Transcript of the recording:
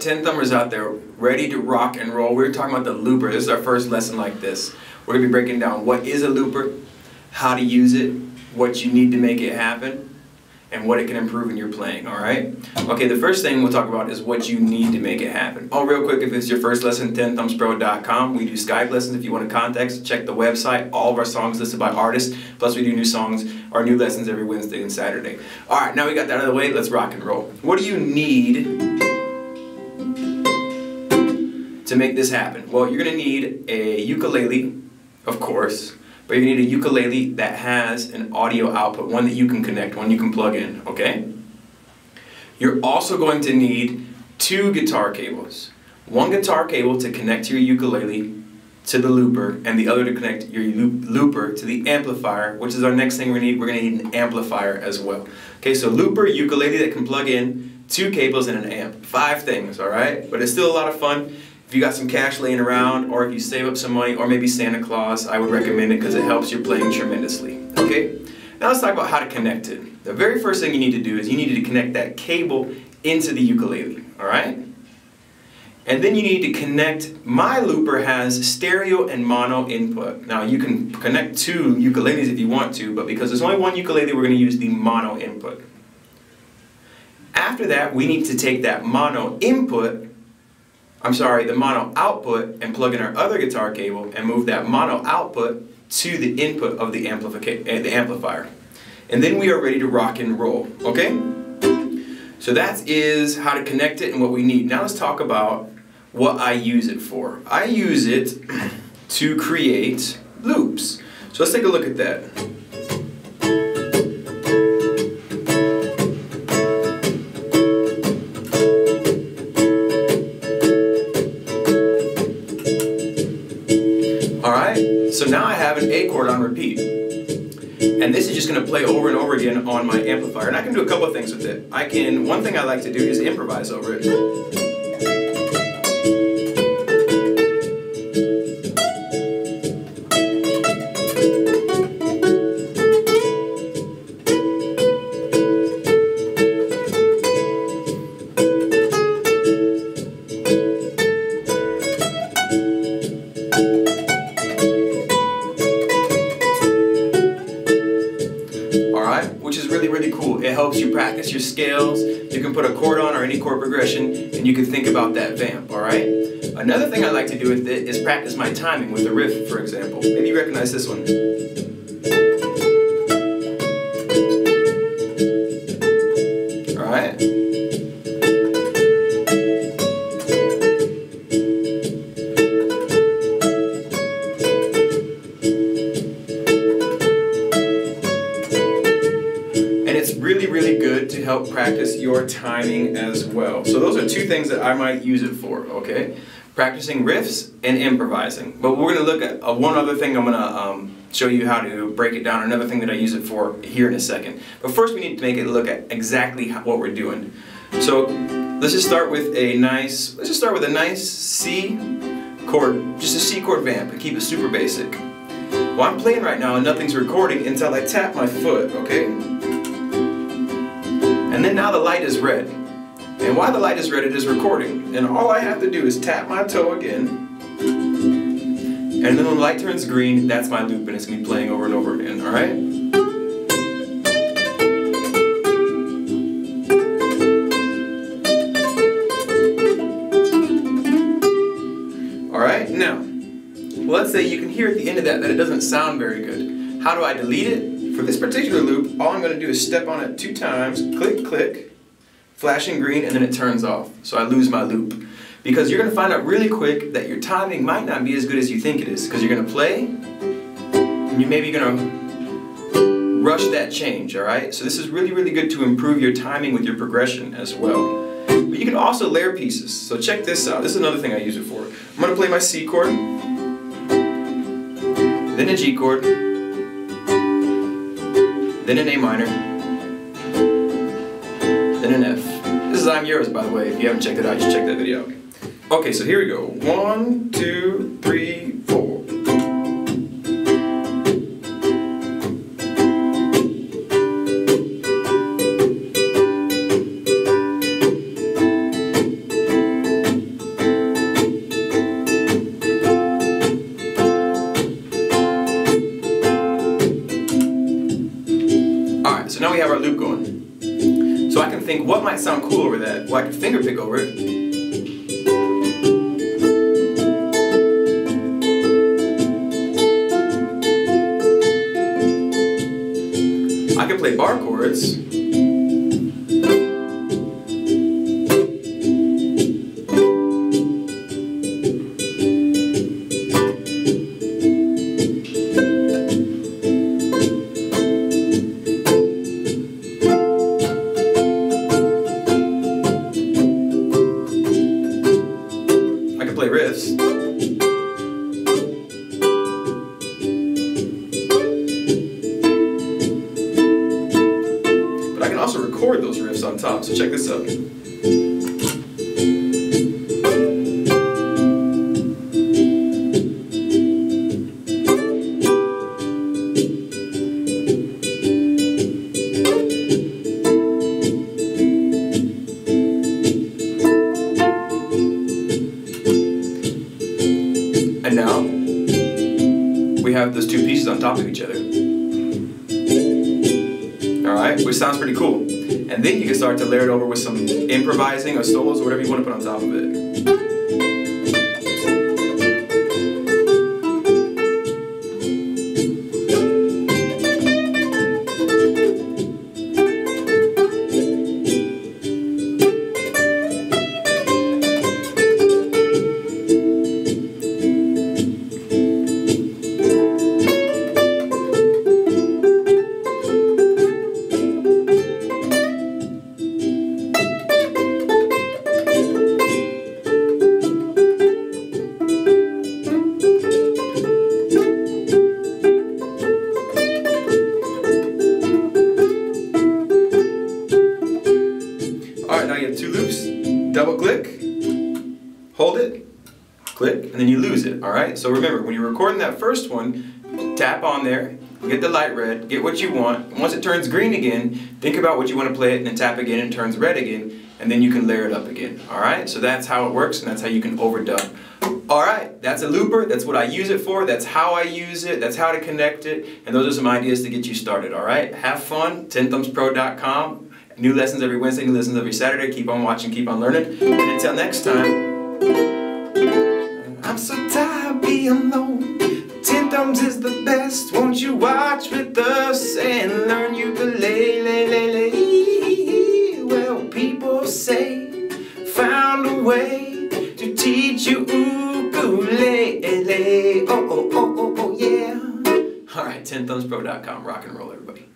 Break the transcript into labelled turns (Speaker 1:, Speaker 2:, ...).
Speaker 1: TenThumbers out there ready to rock and roll. We're talking about the looper. This is our first lesson like this. We're going to be breaking down what is a looper, how to use it, what you need to make it happen, and what it can improve in your playing, alright? Okay, the first thing we'll talk about is what you need to make it happen. Oh, real quick, if this is your first lesson, TenThumbsPro.com. We do Skype lessons if you want to contact us. Check the website. All of our songs listed by artists. Plus we do new songs, or new lessons every Wednesday and Saturday. Alright, now we got that out of the way, let's rock and roll. What do you need to make this happen? Well, you're going to need a ukulele, of course. But you need a ukulele that has an audio output, one that you can connect, one you can plug in, okay? You're also going to need 2 guitar cables. One guitar cable to connect your ukulele to the looper, and the other to connect your looper to the amplifier, which is our next thing we need. We're going to need an amplifier as well. Okay, so looper, ukulele that can plug in, 2 cables, and an amp. 5 things, alright? But it's still a lot of fun. If you got some cash laying around, or if you save up some money, or maybe Santa Claus, I would recommend it because it helps your playing tremendously. Okay? Now let's talk about how to connect it. The very first thing you need to do is you need to connect that cable into the ukulele. Alright? And then you need to connect, my looper has stereo and mono input. Now you can connect 2 ukuleles if you want to, but because there's only one ukulele, we're going to use the mono input. After that, we need to take that mono input, the mono output, and plug in our other guitar cable and move that mono output to the input of the amplifier. And then we are ready to rock and roll, okay? So that is how to connect it and what we need. Now let's talk about what I use it for. I use it to create loops. So let's take a look at that. So now I have an A chord on repeat, and this is just going to play over and over again on my amplifier, and I can do a couple of things with it. One thing I like to do is improvise over it. Which is really, really cool. It helps you practice your scales. You can put a chord on or any chord progression, and you can think about that vamp, alright? Another thing I like to do with it is practice my timing with a riff, for example. Maybe you recognize this one. Alright? Really good to help practice your timing as well. So those are 2 things that I might use it for, okay? Practicing riffs and improvising. But we're going to look at one other thing. I'm going to show you how to break it down, another thing that I use it for here in a second. But first we need to make it look at exactly what we're doing. So let's just start with a nice, C chord, just a C chord vamp, and keep it super basic. Well, I'm playing right now and nothing's recording until I tap my foot, okay? And then now the light is red. And while the light is red, it is recording. And all I have to do is tap my toe again. And then when the light turns green, that's my loop, and it's going to be playing over and over again, alright? Alright, now, let's say you can hear at the end of that it doesn't sound very good. How do I delete it? For this particular loop, all I'm going to do is step on it 2 times, click, click, flashing green, and then it turns off. So I lose my loop. Because you're going to find out really quick that your timing might not be as good as you think it is. Because you're going to play, and you're maybe going to rush that change, alright? So this is really, really good to improve your timing with your progression as well. But you can also layer pieces. So check this out. This is another thing I use it for. I'm going to play my C chord, then a G chord, then an A minor, then an F. This is I'm Yours, by the way. If you haven't checked it out, you should check that video out. Okay, so here we go. 1, 2, 3, 4. finger pick over it. I can play bar chords. I can play riffs. But I can also record those riffs on top, so check this out. And now, we have those two pieces on top of each other. Alright, which sounds pretty cool. And then you can start to layer it over with some improvising or solos or whatever you want to put on top of it. Alright, now you have two loops. Double click, hold it, click, and then you lose it. Alright, so remember, when you're recording that first one, tap on there, get the light red, get what you want. Once it turns green again, think about what you want to play it, and then tap again and it turns red again, and then you can layer it up again. Alright, so that's how it works, and that's how you can overdub. Alright, that's a looper, that's what I use it for, that's how I use it, that's how to connect it, and those are some ideas to get you started, alright? Have fun, TenThumbsPro.com. New lessons every Wednesday, new lessons every Saturday. Keep on watching, keep on learning. And until next time, I'm so tired of being alone. TenThumbs is the best. Won't you watch with us and learn ukulele? Well, people say, found a way to teach you ukulele. Oh, oh, oh, oh, oh, yeah. Alright, TenThumbsPro.com. Rock and roll, everybody.